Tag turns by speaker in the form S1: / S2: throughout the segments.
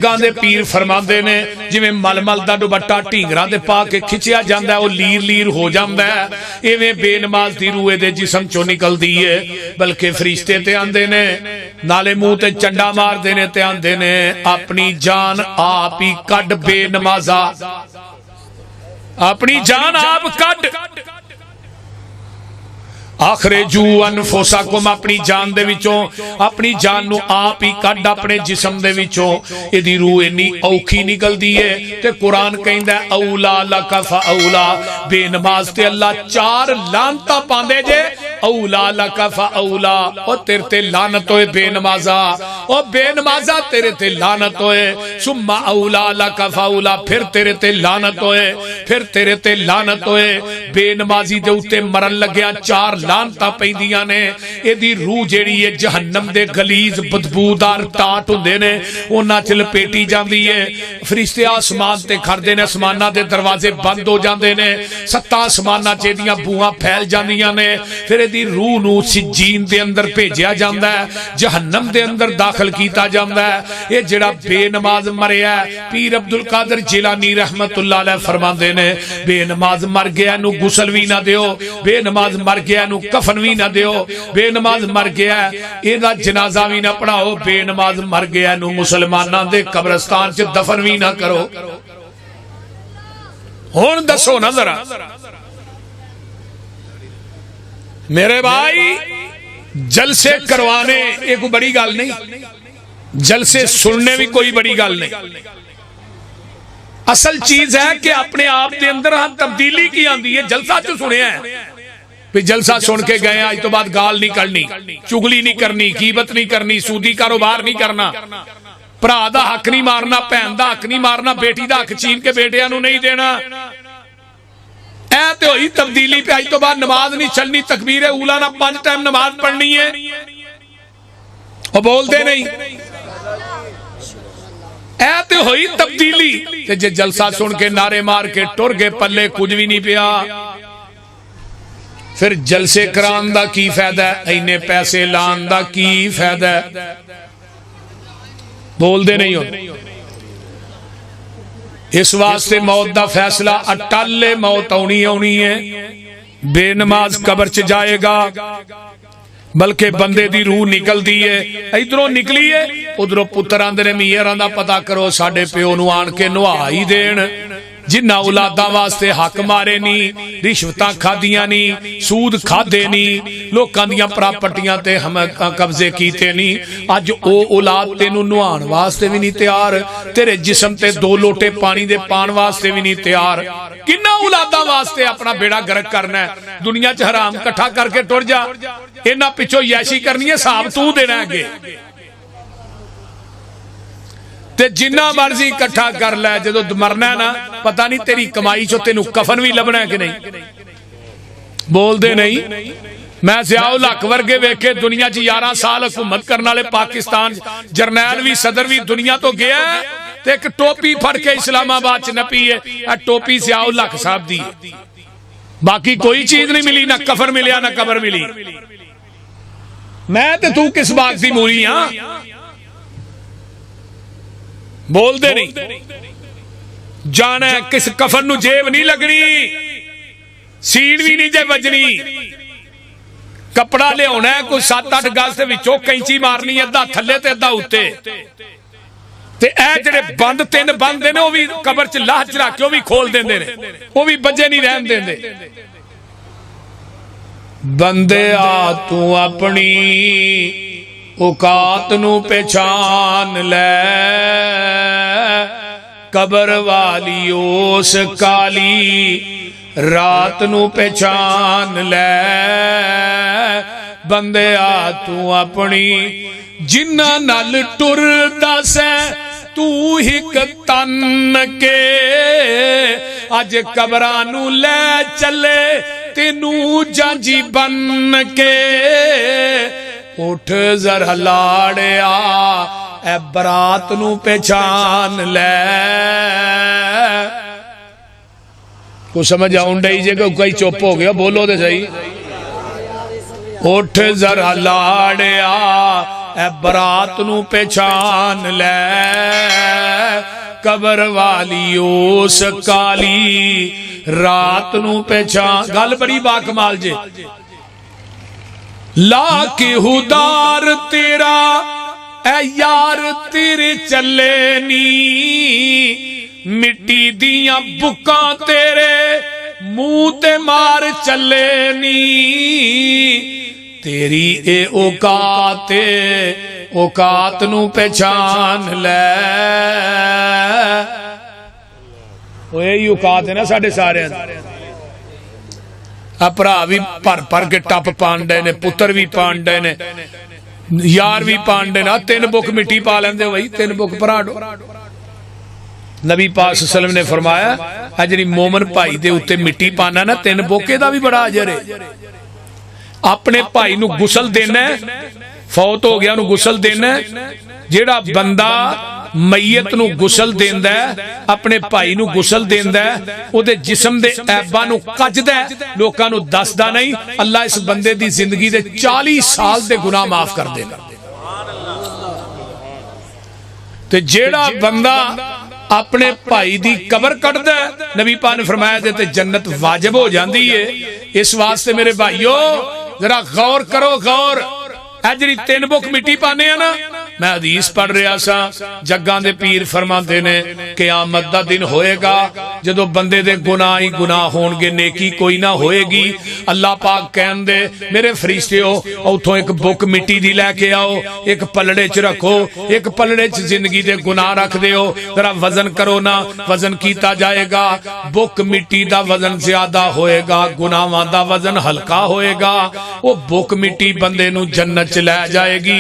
S1: दे पीर फरमाते ने जिवें मलमल दा दुपट्टा ढींगरां ते पा के खिंचिया जांदा है, वो लीर लीर हो जांदा है, इवें बेनमाज दी रूह दे जिस्म चों निकलदी है। बल्कि फरिश्ते ते आंदे ने नाले मुंह ते चंडा मारदे ने ते आंदे ने अपनी जान आप ही कड बेनमाजा, अपनी जान आप कड। आखरे जू अनफुसाकुम, अपनी जान दे विचों अपनी जान नू आप ही कड अपने जिस्म दे विचों। इहदी रूह इन्नी औखी निकलदी है ते कुरान कहंदा औला लका फऔला, बेनमाज ते अल्लाह 4 लानता पांदे जे। औला लका फऔला, ओ तेरे ते लानत होए बेनमाजा, ओ बेनमाजा तेरे ते लानत होए। सुम्मा औला लका फऔला, फिर तेरे ते लानत होए, फिर तेरे ते लानत होए। बेनमाजी दे उत्ते मरन लग्या 4 लानता पैंदियां ने। इहदी रूह जेड़ी है जहन्नम दे गलीज बदबूदार टाट हुंदे ने उन्हां च लपेटी जांदी है। फरिश्ते आसमान ते खड़दे ने, आसमानां दे दरवाजे बंद हो जांदे ने, 7 आसमानां च इहदियां बूहां फैल जांदियां ने। फिर इहदी रूह नूं सिज्जीन दे अंदर भेजिया जांदा है, जहन्नम दे अंदर दाखिल कीता जांदा है। इह जिहड़ा बेनमाज मरिया, पीर अब्दुल कादिर जिलानी रहमतुल्लाह अलैह फरमांदे ने बेनमाज मर गया नूं गुसल भी ना दिओ, बेनमाज मर गया नूं कफन भी ना दिओ, बेनमाज मर गया इहदा जनाजा भी ना पढ़ाओ, बेनमाज मर गया नूं मुसलमानां दे कब्रिस्तान च दफन भी ना करो। हुण दसो ना जरा मेरे भाई, जलसे करवाने ये कोई बड़ी गल नहीं, जलसे सुनने भी कोई बड़ी गल नहीं। असल चीज है कि अपने आप के अंदर हम तब्दीली की आंदी है। जलसा तो सुने भी जलसा सुन के गए, आज तो बाद गाल नहीं करनी, चुगली नहीं करनी, कीबत नहीं करनी, सूदी कारोबार नहीं करना, भरा दा हक नहीं मारना, भैन दा हक नहीं मारना, बेटी दा हक छीन के बेटियां नूं नहीं देना। ऐ ते होई तब्दीली पे, आज तो बाद नमाज नहीं चलनी, तकबीर उला ना 5 टाइम नमाज पढ़नी है। और बोलते नहीं, ऐ ते होई तब्दीली। ते जे जलसा सुन के नारे मार के टुर गए, पल्ले कुछ भी नहीं पिया, फिर जलसे करान दा की फायदा है, इन्ने पैसे लान दा की फायदा है। बोलते नहीं हो। इस वास्ते मौत दा फैसला अटल, मौत आनी आनी है। बेनमाज कब्र च जाएगा, बल्कि बंदे दी रूह निकलदी है, इधरों निकली है, उधरों पुत्र आंदे ने मीरां दा पता करो, साडे प्यो नूं आण के नवा ही देण। जिन्ना औलादा वास्ते हक मारे नी, रिश्वतां खादियां नी, सूद खादे नी, लोकां दियां प्रापर्टियां ते हम कब्जे कीते नी, अज ओ औलाद तेनू नहाण वास्ते भी नहीं तैयार, तेरे जिस्म ते 2 लोटे पानी दे पाण वास्ते भी नहीं तैयार। किन्ना औलादा वास्ते अपना बेड़ा गर्क करना है। दुनिया च हराम इकट्ठा करके टुर जा, इन्हां पिछों यैशी करनी है, हिसाब तू देना अगे। ते जिन्ना मर्जी इकट्ठा कर लै, जदों मरना ना पता नहीं तेरी कमाई चो तेनू कफन भी लभना कि नहीं। बोलते नहीं। मैं ज़ियाउल हक वर्गे वेखे दुनिया च 11 साल हुकूमत करने वाले पाकिस्तान जरनैल भी सदर भी दुनिया तो गया, ते एक टोपी फड़ के इस्लामाबाद च नपी है, टोपी ज़ियाउल हक साहब दी। बाकी कोई चीज नहीं मिली, ना कफन मिलिया ना कबर मिली। मैं ते तू किस बात की मूली हाँ। बोलते नहीं। जाना किस कफन नू जेब नहीं लगनी, सील भी नहीं जे बजनी, कपड़ा लिया कोई 7-8 गज के विचों कैंची मारनी, अद्धा थले ते अद्धा उत्ते। ते ऐ जेड़े बंद 3 बंद ने, वो भी कबर च लाह च रख के वो भी खोल देंदे ने, वो भी बजे नहीं रहन देंदे। बंदे आ तू अपनी औकात नू पहचान ले, कबर वाली उस काली रात नू पहचान ले। बंदे आ तू अपनी जिन्ना नाल टुरदा सै तू हिक तन के, अज कबरां नू ले चले तेनू जांजी बन के। उठ जरा लाड़िया ए बरात नू पहचान ले। को समझ आउंड ही जे कोई चुप हो गया, बोलो तो सही। उठ जरा लाड़िया ए बरात नू पहचान लै कबर वाली उस काली रात नू पहचान। गल बड़ी बाकमाल जे। ला के हुदार तेरा ए यार तेरे चले नी मिट्टी दियां बुक्कां तेरे मुंह ते मार चले नी तेरी ए औकात नू पहचान लै। यही औकात है ना साडे सारे। भरा भी भर भर के टप पांडे ने पुत्र भी पांडे ने यार भी पांडे ना 3 बुक मिट्टी पा लेंदे भाई 3 बुक भरा दो। नबी पाक सल्लल्लाहु अलैहि वसल्लम ने फरमाया जी मोमन भाई दे उत्ते मिट्टी पाना ना 3 बोके दा भी बड़ा अजर है। अपने भाई नू गुसल देना फौत हो गया गुसल देना। जेड़ा बंदा मैयत नू गुसल देंदा अपने भाई नू गुसल देंदा ओदे जिस्म दे ऐबां नू कजदा लोकां नू दसदा नहीं अल्लाह इस बंदे दी जिंदगी दे 40 साल दे गुनाह माफ कर देगा। ते जेड़ा बंदा अपने भाई दी कबर कटदा नबी पाक ने फरमाया ते जन्नत वाजिब हो जाती है। इस वास्ते मेरे भाइयों जरा गौर करो गौर। ए जिहड़ी 3 बुक मिट्टी पाने आ ना मैं हदीस पढ़ रहा सा जग्गां दे पीर फरमाते ने क़यामत दा दिन होएगा जदों बंदे दे गुनाह ही गुनाह होणगे नेकी कोई ना होएगी। अल्लाह पाक कहंदे मेरे फरिश्तेओ उथों एक बुक मिट्टी दी लैके आओ एक पलड़े च रखो एक पलड़े च जिंदगी दे गुनाह रख दिओ जरा वजन करो ना वजन कीता जाएगा। बुक मिट्टी दा वजन ज्यादा होएगा गुनाहां दा वजन हल्का होएगा। वो बुक मिट्टी बंदे नू जन्नत च लै जाएगी।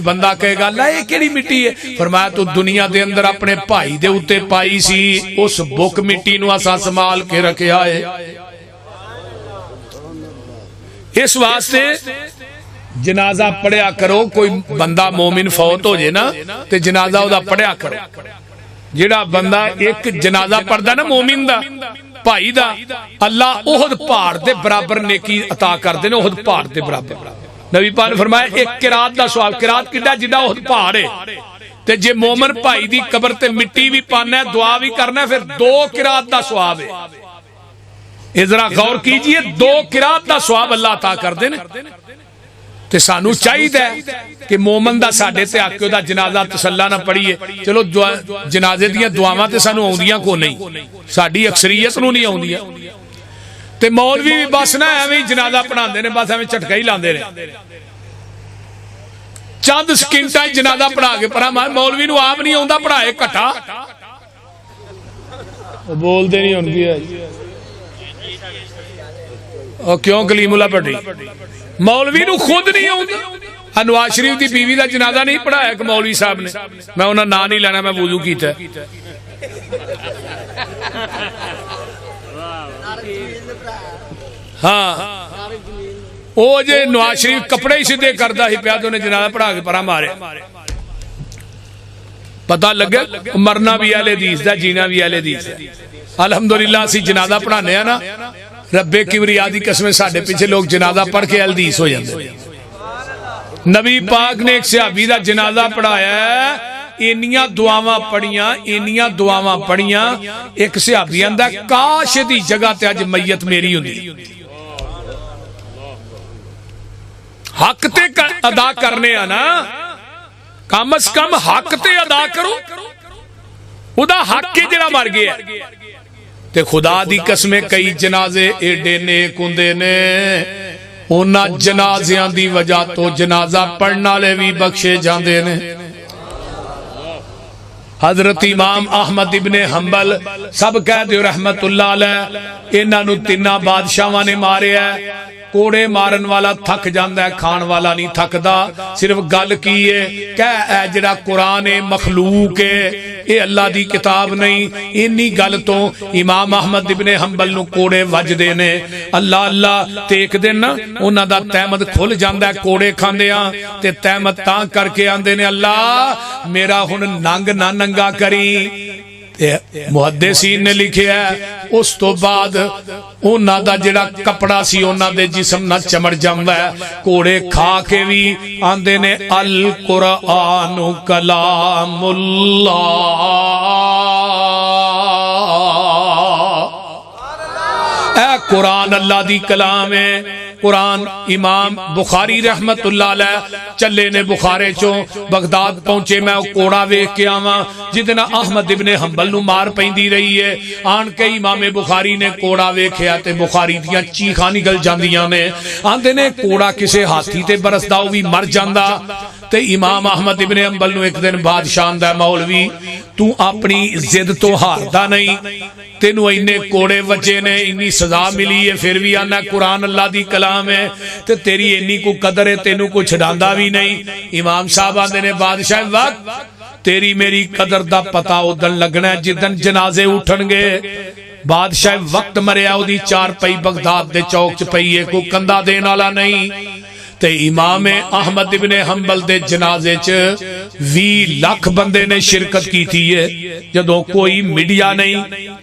S1: बंदा कहेगा ये केड़ी मिट्टी है? फरमाया तू दुनिया दे अंदर अपने भाई दे उत्ते पाई सी उस बुक मिट्टी नू असां संभाल के रखिया है। इस वास्ते जनाजा पढ़िया करो। कोई बंदा मोमिन फौत हो जाए ना ते जनाजा ओदा पढ़िया करो। जेड़ा बंदा एक जनाजा पढ़दा ना मोमिन दा भाई दा अल्लाह ओहद पहाड़ दे बराबर नेकी अता करदे ने। ओहद पहाड़ दे बराबर नबी पाक ने फरमाया एक किरात दा सवाब किरात किड्डा जिड्डा ओहद पहाड़ है ते जे मोमन भाई दी कबर ते मिट्टी भी पाना दुआ भी करना फिर 2 किरात दा सवाब है। जरा गौर कीजिए 2 किरात दा सवाब अल्लाह अता करदे ने। ते सानू चाहिए कि मोमन दा साडे ते आके ओदा जनाजा तसल्ला ना पढ़िए। चलो जनाजे दियां दुआवां ते सानू आउंदियां को नहीं साडी अक्सरीयत नू नहीं आउंदियां। ते मौलवी भी बस ना एवें जनाजा पढ़ाते ने बस एवें झटका ही लाते ने चंद सकिंटां जनाजा पढ़ा के पर मौलवी नू आप नहीं आउंदा पढ़ाए घटा बोलते नहीं होंगी क्यों कलीमुल्ला भट्टी मौलवी नू खुद नहीं आउंदा। नवाज शरीफ की बीवी का जनाजा नहीं पढ़ाया एक मौलवी साहब ने। मैं उन्होंने ना नहीं लेना मैं वुजू कीता। हाँ वो जे नवाज शरीफ कपड़े ही सीधे करता ही पिया तो उन्हें जनाजा पढ़ा के परा मारे। पता लगे मरना भी अहले हदीस दा जीना भी अहले हदीस दा। अलहमदुलिल्लाह असीं जनाजा पढ़ाने आ ना रब्बे किबरिया दी कसम साडे पीछे लोग जनाजा पढ़ के अहले हदीस हो जाते। नबी पाक ने एक सहाबी दा जनाजा पढ़ाया इन्नियां दुआवां पढ़ियां एक सहाबी आंदा काश दी जगह ते अज मैयत मेरी हुंदी। हक ते अदा करने आ ना कम अज कम हक ते अदा करो। उदा हक ही जरा मर गया ते खुदा दी कसम कई जनाजे एडे नेक हुंदे ने उन्हां जनाजियां दी वजह तो जनाजा पढ़ने वाले भी बख्शे जांदे ने। हजरत इमाम अहमद इब्ने हंबल सब कह दो रहमतुल्लाह अलैह इन्हां नूं 3 बादशाहां ने मारिया। कोड़े मारन वाला थक जाता है खान वाला नहीं थकदा। सिर्फ गल की है कह जिहड़ा कुरान है मखलूक है ये अल्लाह दी किताब नहीं। इन्नी गल तो इमाम अहमद इब्ने हंबल नूं कोड़े वजदे ने। अल्लाह अल्लाह ते एक दिन ना उन्हां दा तहमद खुल जांदा है कोड़े खांदियां ते तहमद तां करके आंदे ने अल्लाह मेरा हुण नंग ना नंगा करी। मुहद्दिसीन ने लिखिया उस तो बाद उन्हां दा जिहड़ा कपड़ा सी उन्हां दे जिस्म नाल चमड़ जांदा है। घोड़े खा के भी आंदे ने अल कुरान कलामुल्लाह, ऐ कुरान अल्लाह दी कलाम है। कुरान इमाम बुखारी रहमतुल्लाह अलैह चले ने बुखारे चो बगदाद पहुंचे। मैं कोड़ा वेख के आवा जिदे नाल अहमद इब्ने हंबल नूं मार पैंदी रही है। आन के इमामे बुखारी ने कोड़ा वेख्या ते बुखारी दियां चीखां निकल जांदियां ने। आंदे ने कोड़ा किसे हाथी ते बरसदा ओ भी मर जांदा। ते इमाम अहमद इब्ने हंबल नूं एक दिन बादशाह आंदा, मौलवी तू अपनी जिद तो हारदा नहीं, तेनू इन्ने कोड़े वजे ने, इन्नी सजा मिली है, फिर भी आना कुरान अल्लाह दी कलाम है ते तेरी इन्नी को कदर है, तेनू को छड़ांदा भी नहीं। इमाम साहब आंदे ने बादशाह वक्त तेरी मेरी कदर दा पता उदन लगना जिदन जनाजे उठणगे। बादशाह वक्त मरिया ओदी चारपाई बगदाद दे चौक च पई है, कोई कंधा देने वाला नहीं। ते इमाम अहमद इब्ने हंबल दे जनाजे च 20 लाख बंदे ने शिरकत की थी है। जदों कोई मीडिया नहीं,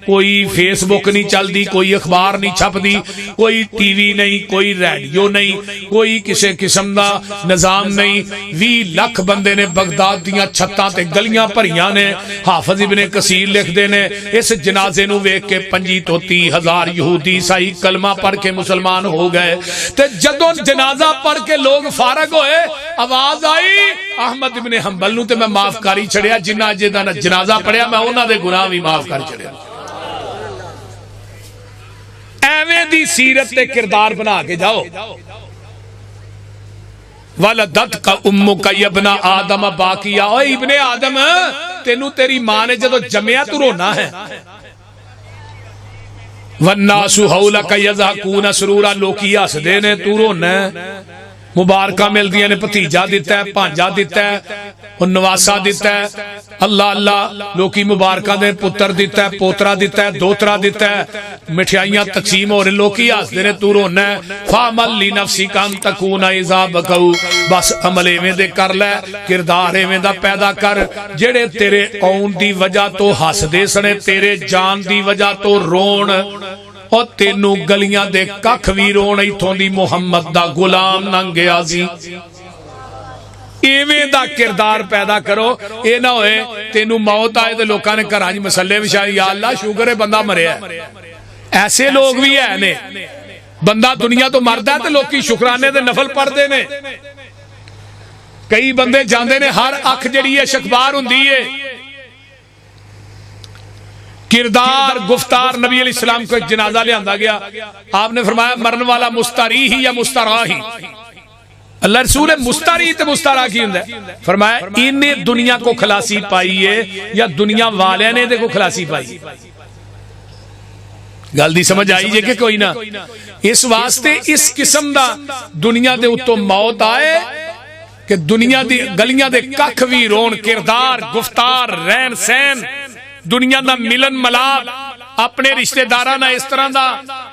S1: कोई फेसबुक नहीं चलती, कोई अखबार नहीं छपदी, कोई टीवी नहीं, कोई रेडियो नहीं, कोई किसी किस्म का निजाम नहीं। 20 लाख बंदे ने बगदाद दियां छत्तां ते गलियां भरियां ने। हाफिज इब्ने कसीर लिखदे ने इस जनाजे नूं वेख के 25 तो 30 हजार यहूदी ईसाई कलमा पढ़ के मुसलमान हो गए। ते जदों जनाजा पढ़ के लोग फारग होए, आवाज आई अहमद इब्ने हंबल नूं ते मैं माफ कर ही छड़िया, जिन्ना जिदा जनाजा पढ़िया मैं उन्हां दे गुनाह भी माफ कर छड़िया। एवें दी सीरत ते किरदार बना के जाओ। वलदत का उम्मु का यबना आदम बाकिया, ओ इब्ने आदम तेनू तेरी मां ने जदों जम्मिया तू रोना है। वन्नासु हौलक यज़हकून सुरूरा, लोकी हसदे ने तू रोना है। मुबारक मिलदियां ने, भतीजा दिता है, भांजा दिता है, नवासा दिता है, अल्लाह अल्लाह लोकी मुबारक दे, पुत्र दिता है, पोतरा दिता है, दोतरा दिता है, मिठाइयां तकसीम हो रही, लोकी हसदे ने तू रोना है। फामल ली नफ्सी कान तकूना इज़ा बकऊ, बस अमल एवें दे कर लै, किरदार एवें दा पैदा कर जेड़े तेरे आउण दी वजह तो हसदे सने, तेरे जान दी वजह तो रोण, और तेनू गलियां दे कख भी रोण, इथों दी मुहम्मद दा गुलाम लंघ गया सी। इवें दा किरदार पैदा करो। ये ना होए तेनू मौत आए तो लोकां ने घरां च मसले विछाए, या अल्लाह शुक्र है बंदा मरिया। ऐसे लोग भी है ने, बंदा दुनिया तो मरदा है तो लोकी शुकराने दे नफल पढ़दे ने। कई बंदे जांदे ने, हर अख जिहड़ी है शकबार हुंदी है। किरदार गुफ्तार नबी अलैहिस्सलाम को एक जनाजा ले आंदा गया, आपने फरमाया मरने वाला मुस्तारी ही या मुस्तारा ही। अल्लाह रसूल मुस्तारी ते मुस्तारा की हुंदा है? फरमाया इन्हें दुनिया को खलासी पाई है या दुनिया वालियां ने को खलासी पाई। गल दी समझ आई जे कि कोई ना? इस वास्ते इस किस्म दा दुनिया दे उत्तों मौत आए कि दुनिया दी गलियां दे कख भी रोण, किरदार गुफ्तार रहन सहन, दुनिया का मिलन मलाप, अपने रिश्तेदारां नाल इस तरह का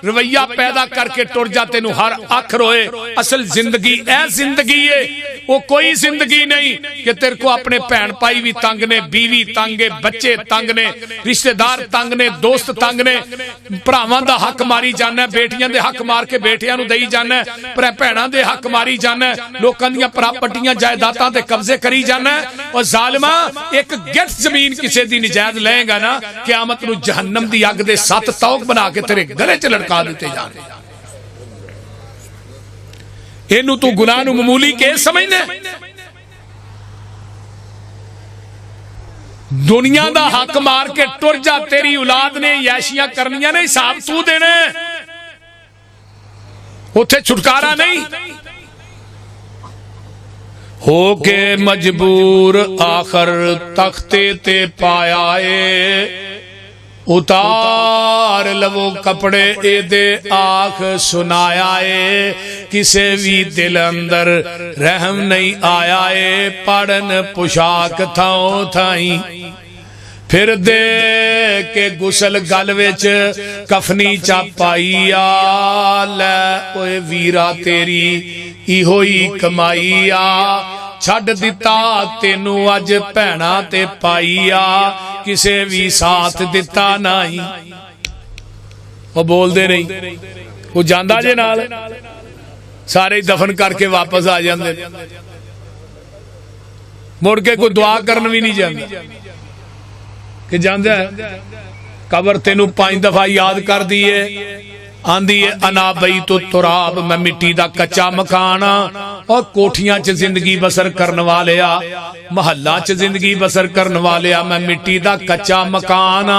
S1: रवैया पैदा करके टुर जा, तेनू हर अख रोए। असल जिंदगी ऐ जिंदगी है, वो कोई जिंदगी नहीं कि तेरे को अपने भैन भाई भी तंग ने, बीवी तंग है, बच्चे तंग ने, रिश्तेदार तंग ने, दोस्त तंग ने, भरावां दा हक मारी जाना, बेटियां दे हक मार के बेटियां नू देई जाना, पर भैणां दे हक मारी जाना, लोकां दीयां प्रॉपर्टियां जायदादां ते कब्जे करी जाना। और जालिमा एक गिरफ जमीन किसी दी नजायज लेगा ना, क़यामत नू जहन्नम दी अग दे 7 तौक बना के तेरे गले च लटका दिते जाने। इनू तू गुनाह नू मामूली के समझना? दुनिया दा हक मार के टुर जा, तेरी औलाद ने याशियां करनियां ने, हिसाब तू देना, उथे छुटकारा नहीं। होके मजबूर आखर तख्ते ते पाया है, उतार लवो कपड़े एदे आख सुनाया है, किसे भी दिल अंदर रहम नहीं आया है, पड़न पुशाक थाओ थाई, फिर दे के गुसल गल विच कफनी चा पाईया, लै ओए वीरा तेरी इहो ही कमाईया, छड़ दिता तेनू अज भैणा ते पाईया, किसे भी साथ दिता नहीं। वो बोलते नहीं, वो जांदा जे नाल सारे दफन करके वापस आ जाते, मुड़ के कोई दुआ करन भी नहीं जाता कि जांदा कबर तेनू 5 दफा याद कर दी है, आंदी है अना बई तो तुराब, मैं मिट्टी दा कच्चा मकान और कोठियां च जिंदगी बसर करने वाले महल्ला च जिंदगी बसर करने वाले मैं मिट्टी दा कच्चा मकान।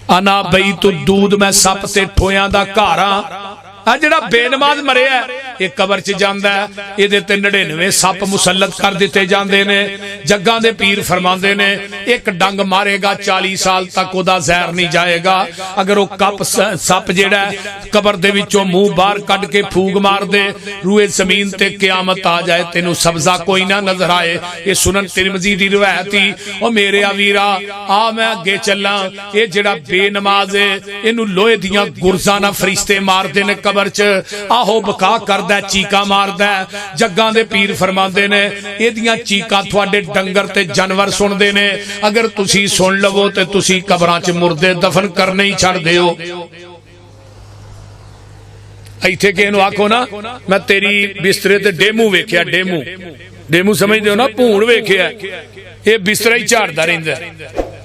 S1: अना बई तो दूध मैं सप ते ठोया दा घर आ जिहड़ा बेनमाज मरिया ये कबर च जांदा है, इहदे ते 99 सप मुसलत कर दिते जांदे ने। जग्गां दे पीर फरमांदे ने एक डंग मारेगा 40 साल तक ओदा जहर नहीं जाएगा। अगर वो कप सप जिहड़ा कबर दे विचों मुंह बाहर कढ के फूक मार दे, रूए जमीन ते क़यामत आ जाए, तेनू सब्जा कोई ना नजर आए। ये सुनन तिरमिज़ी दी रिवायत ही। ओ मेरे वीरा आ मैं अगे चला, ये जिहड़ा बेनमाज है इनू लोहे दियां गुरजां नाल फरिश्ते मारदे ने कबर च, आहो बका करदा चीका मारदा। जग्गां दे पीर फरमांदे ने इहदियां चीकां तुहाडे डंगर ते जानवर सुनदे ने, अगर तुसी सुन लवो ते तुसी कबरां च मुर्दे दफन करने ही छड़ दिओ। इत्थे किसे नूं आखो ना मैं तेरी बिस्तरे ते डेमू वेखिया, डेमू डेमू समझदे हो ना, भूण वेखिया, ये बिस्तरा ही झाड़दा रहिंदा।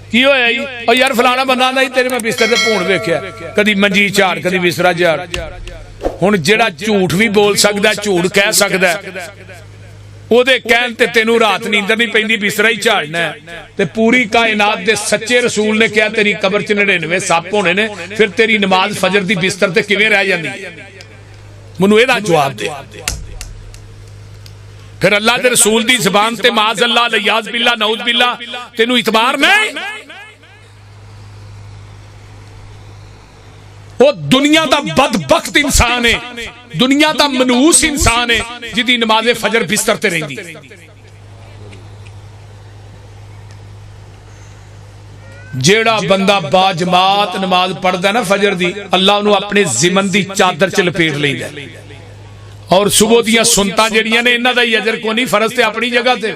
S1: की होया जी? ओ यार फलाना बंदा आंदा तेरे मैं बिस्तर ते भूण वेखिया, कदी मंजी झाड़ कदी बिस्तरा झाड़। हुण जिहड़ा झूठ भी बोल सकदा, झूठ कह सकदा, ओदे कहण ते तेनू रात नींदर नहीं पैंदी, बिस्तरा ही झाड़ना है। ते पूरी कायनात दे सच्चे रसूल ने कहा तेरी कबर च 99 सप होने ने, फिर तेरी नमाज फजर दी बिस्तर ते किवें रह जांदी? मैनू इहदा जवाब दे। फिर अल्लाह दे रसूल दी ज़बान ते माज़ अल्लाह लियाज़ बिल्ला नऊज़ बिल्ला तेनू इतबार नहीं? वो दुनिया दा बदबख्त इंसान है, दुनिया दा मनूस इंसान है जिहदी नमाज़े फजर बिस्तर ते रहिंदी। जेड़ा बंदा बाजमात नमाज पढ़दा ना फजर दी, अल्लाह उन्हें अपने जिमन दी चादर च लपेट लैंदा। और सुबह दियां सुनतां जिहड़ियां ने इन्हां दा ही अजर कोई नहीं, फर्ज ते अपनी जगह ते।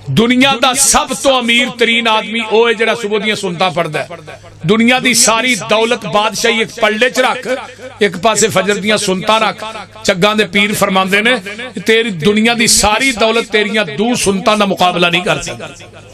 S1: दुनिया दा सब तो अमीर तरीन आदमी वो है जिहड़ा सुबह दियां सुनतां पढ़दा है। दुनिया दी सारी दौलत बादशाही एक पल्ले च रख, एक पासे फजर दियां सुनतां रख। जग्गां दे पीर फरमांदे ने तेरी दुनिया दी सारी दौलत तेरियां दो सुनतां दा मुकाबला नहीं कर सकदी।